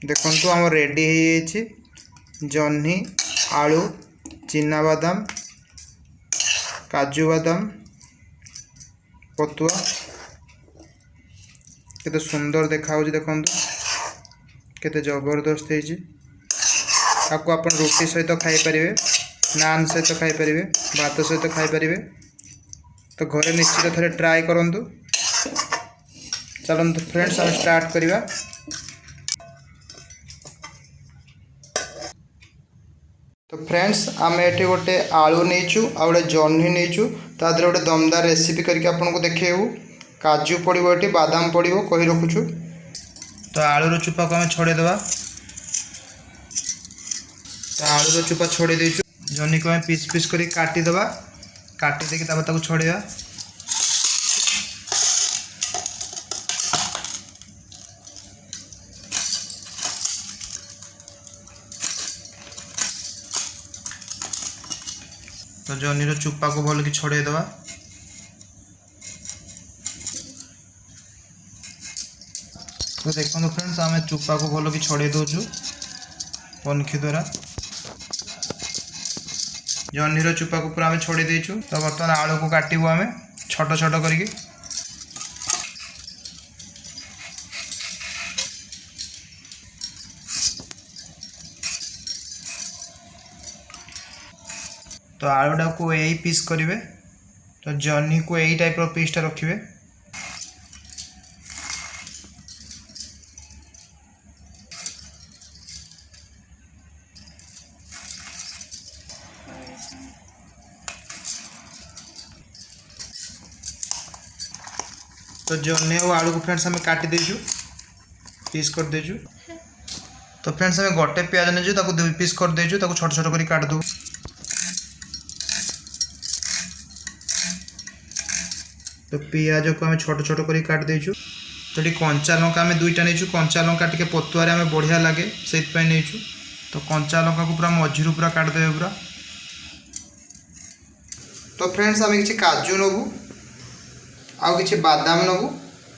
देखंतु हम रेडी हो जह्नी आलू चिना बादाम काजू बादाम पतुआ केते सुंदर देखा देखंतु केते जबरदस्त है। आपको आप रोटी सहित खाई पारे नान सहित खाई पारे भात सहित खाई पारे तो घरे निश्चित थे ट्राए करूँ। चलते फ्रेंड्स हम स्टार्ट करवा। तो फ्रेंड्स आम ये गोटे आलू नहींचु आ गए जह्नी नहींचु तादर गोटे दमदार रेसिपी करके आपको देखेबू। काजू पड़ो ये बादाम पड़ो कही रखुचु। तो आलूर चुपा को आम छड़ेदवा। तो आलूर चुपा छड़े देचु जह्नी को आम पीस पीस कर काटिदेवा। काटी देकी छड़ेवा। तो जह्नी चुपा को भल कि छड़ेदवा। तो देखो फ्रेंड्स आम चुपा को भल कि छड़े दौचु पनखी द्वारा। जह्नी चुपा को पूरा आम छड़े देचु। तो बर्तमान आलू को काटबू आम छोट छोट करके। तो आलूटा को यही पीस करेंगे। तो जह्नी को यही टाइप पीसटा रखिए। तो जह्नी और आलू को फ्रेंड्स हमें काटी देचु पीस कर देचु। तो फ्रेंड्स हमें गोटे प्याज नहीं ताको 2 पीस कर देचु ताको छोट छोट कर काट दो। तो पियाज को आम छोट छोट कर काट देचु। तो ये कंचा लंका आम 2टा नहीं कंचा लंका टी पतुआ आम बढ़िया लगे से नहीं। तो कंचा लंका को पूरा मझी पूरा काटदे पूरा। तो फ्रेंड्स आम कि काजू नबू आउ कि बादाम नबू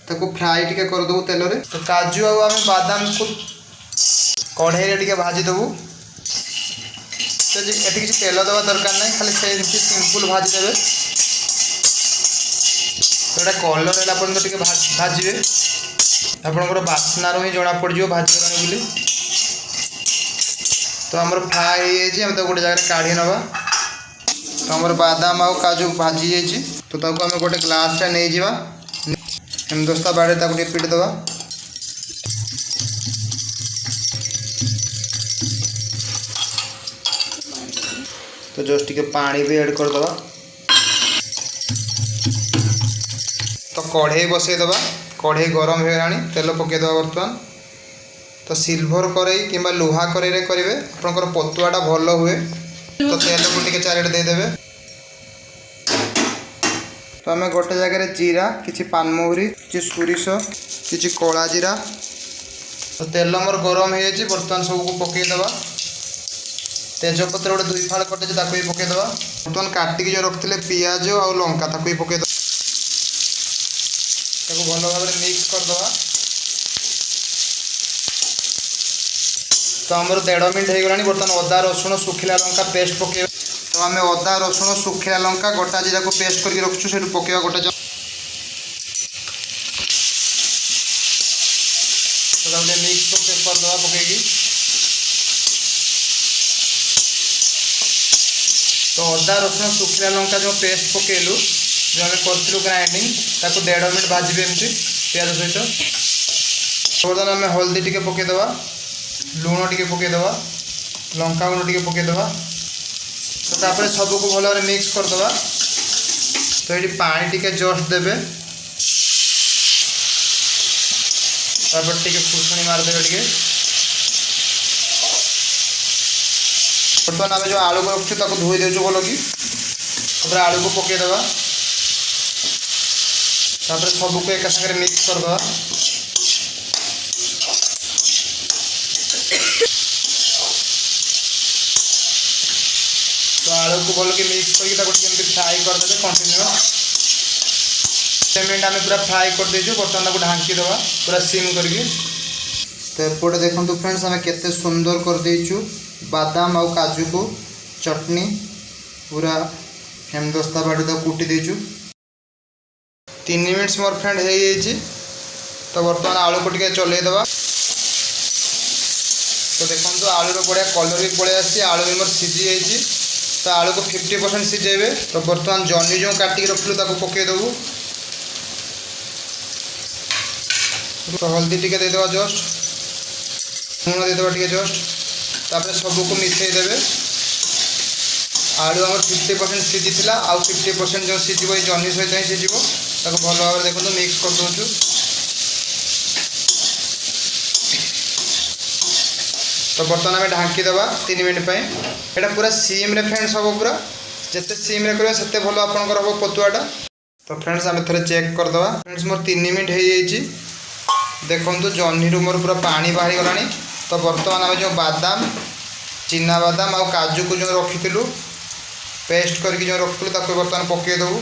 ताको फ्राए टिके करदेबू तेल रे। तो काजू आम बादाम को कढ़ाई टिके भाजीदेबू। तो ये किसी तेल दवा दरकार नहीं खाली से सिंपल भाजीदेवे। तो कलर है पर्यटन टे भाजे आपंकर बास्नार ही जना पड़ जाए भाजगला बोली। तो आमर फ्राए हो गोटे जगह काढ़ी नवा। तो आमर बादाम आउ काजू भाजी जाइए। तो ताको आम गोटे ग्लास नहीं जावा हेमदस्ता बाड़े ताको पिट दवा। तो जस्ट टिके पानी भी ऐड करदवा। तो कढ़ाई बसईदवा। कढ़ाई गरम होगा तेल पकईदवा बर्तमान। तो सिल्वर कड़ाई कि लुहा कड़ाई करेंगे आपंकर पतुआटा भल हुए। तो तेल को टे चारिटे देदेवे। तो आम गोटे जगह जीरा कि पानमहुरी कि सोरिष कि कला जीरा। तो तेल मोर गरम हो बर्तमान सबको पकईदवा। तेजपत्र गोटे 2 फाड़ कटे भी पकईदवा। बर्तमान काटिकी जो रखते पियाज और लंका भी पकईदवा। भल भाव मिक्स करदवा। तो आमर 1.5 मिनट हो गला। बर्तमान अदा रसुण सुखिला लंका पेस्ट पकईवा। तो आम अदा रसुण सुखिला लंका गोटा जीरा को पेस्ट करके रखुँ से पकईवा गोटा। तो मिक्स करदवा पकईकी। तो अदा रसुण सुखिला लंका जो पेस्ट पकेलु जो आम करूँ ग्राइंडिंग ताको 1.5 मिनट भाजबे एमती प्याज सहित। बर्तमान आम हल्दी टिके पकईदवा लुण टिके पकईदवा लंका गुंड टिके पकईदवा। तो तापर सबको भल भाव मिक्स करदवा। तो ये पानी टिके जस्ट देवे। तापर टिके फुसुणी मारदेवे टिके। बर्तमान आम जो आलू को रखु ताको धोई देचु भल कि। तापर आलू को पकईदवा। तापर सबको एक सागर मिक्स करदवा। तो आलू को भल कि मिक्स करके फ्राए करदे कंटिन्यूअस। 10 मिनट आम पूरा फ्राए कर देचु। बर्तमान ढांकी दवा पूरा सिम करके। तो एपटे देखो फ्रेंड्स आम केते सुंदर कर देचु बादाम आउ काजू को चटनी पूरा हेमदस्ता बाटी तक कुटी देचु 3 मिनट्स मोर फ्रेंड हो जाइए। तो बर्तमान आलू को टिके चलै देवा। तो देखो आलूर बढ़िया कलर भी पड़े आसी आलू भी मोर सीझी जाइए। तो आलू को 50% सीझेबे। तो बर्तमान जन्नी जो काटिक रखलु ताको पकईदेबू। तो हल्दी टिके देदेवा जस्ट लुण देदेवा टिके जस्ट तापर सबको मिसई देबे। आलू आम 50% सीझी आउ 50% जो सीझे जन्नी सहित ही सीझ ताको भल भाव देखो मिक्स कर दूचु। तो बर्तमान आम ढांकी देवा 3 मिनट पे। एटा पूरा सीम रे फ्रेंड्स हम पूरा जिते सीम रे करेंगे सेते भल आपनकर हम पतुआटा। तो फ्रेंड्स आम थे चेक करदे फ्रेंड्स मोर 3 मिनट हो जाइए। देखो जन्नी रू मोर पूरा पानी बाहरी गलानी। तो बर्तमान आम जो बादाम चिना बादाम आउ काजू को जो रखी पेस्ट करके जो रखी बर्तमान पकईदेबू।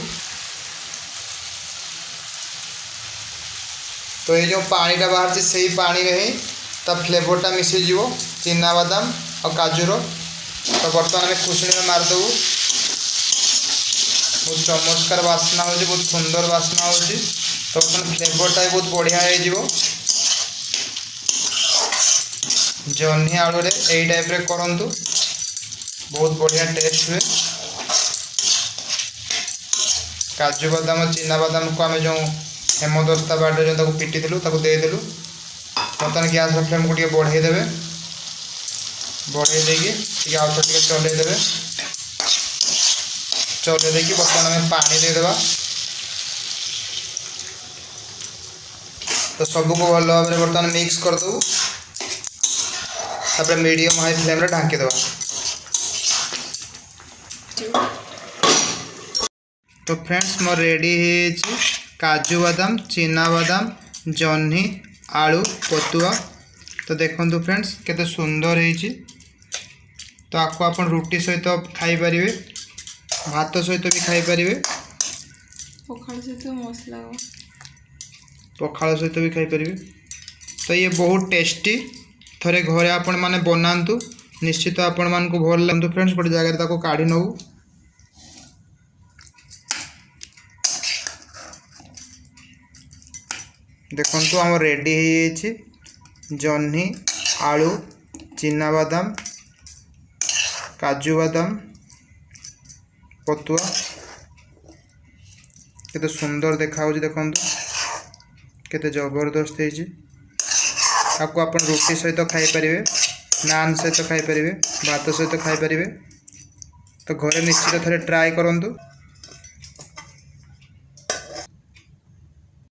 तो ये जो पानीटा बाहर से पानी में ही ता फ्लेवरटा मिसीज चिना बादाम और काजूर। तो बर्तमान आम खुशणी में मारदेबू। बहुत चमत्कार बास्ना हो बहुत सुंदर बास्ना हो। तो बर्तमान फ्लेवरटा भी बहुत बढ़िया हो जन्नी आलू रे यही टाइप रे करंतु बहुत बढ़िया टेस्ट हुए। काजू बादाम और चिना बादाम को आम जो हेमदस्ता बाटे जो पिटी देदेलु। बर्तमान गैस फ्लेम को बढ़े देवे। बढ़े देकी आउ थे चल देवे। चल देकी बर्तमान आम पानी देदेवा। तो सबको भल भाव में बर्तमान मिक्स करदेबू। तापर मीडियम हाई फ्लेम रे ढांकी देवा। तो फ्रेंड्स मोर रेडी है काजू बादाम चिना बादाम जन्नी आलू पतुआ। तो देखो फ्रेंड्स केते सुंदर है। तो आपको आप रुटी सहित खाई पारे भात सहित भी खाई पारे पखाल सहित भी खाई पारे। तो ये बहुत टेस्टी थरे घरे आपण माने बनातु निश्चित आपण मान को भल लगतु। फ्रेंड्स गोटे जगह ताको काढ़ी नबू। देखो आम रेडी है जन्नी आलू चिना बादाम काजू बादाम पतुआ केते सुंदर देखा देखो केते जबरदस्त है। आपको आप रुटी सहित खाई पारे नान सहित खाई पारे भात सहित खाई पारे। तो घरे निश्चित थे ट्राए करूँ।